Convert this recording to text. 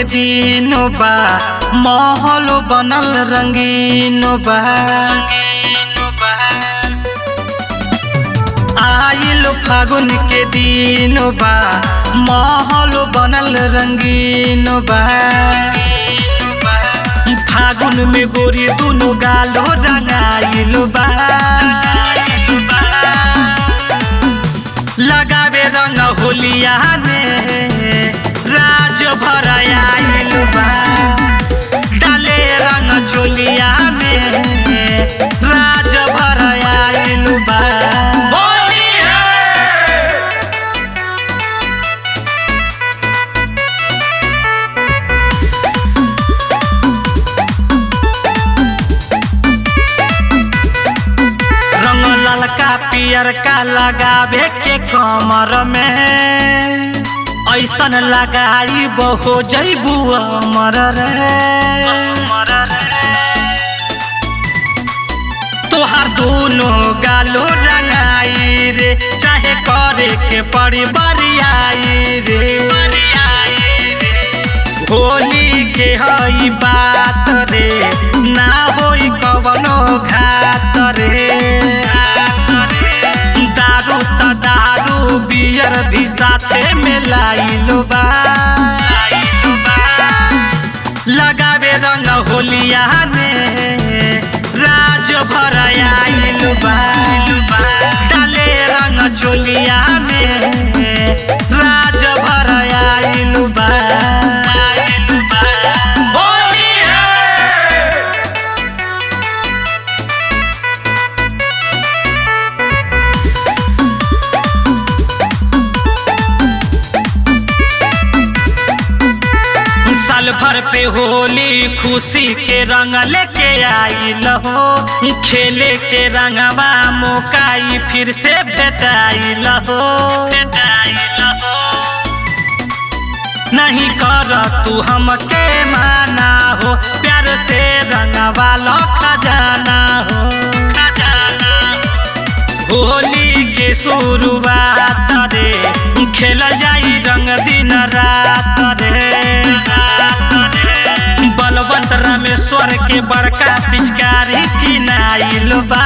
के दिन बा माहौल बनल रंगीन बा। आइल फागुन के दिन बा माहौल बनल रंगीन बा। फागुन में गोरी दुनु गालो रंगाइल बा। लगावे रंग होलिया में राज भर आइल बा। डाले रंग चोलिया में राज भर आइल बा। पियर का लगावे के कमर में ऐसन लगाई बहु जैबू अमर रे। तोहार दोनों गालो रंगाई रे चाहे करे के पड़ी बरियाई रे। होली के हई बात रे ना होई कवनो घात रे। दारू बियर भी साथे में लाइल बा। लगावे रंग होलिया में राज भर आइल बा। डाले रंग चोलिया में राज भर आइल बा। भर पे होली खुशी के रंग लेके आइल हो। खेले के रंगवा मौकाई फिर से भेटाइल हो। नहीं कर तू हमके माना हो प्यार से रंगवा लो खजाना हो। होली के शुरुआत रे खेल जाई रंग दिन रात रे। बलवंत रामेश्वर के बड़का पिचकारी किनाइल बा।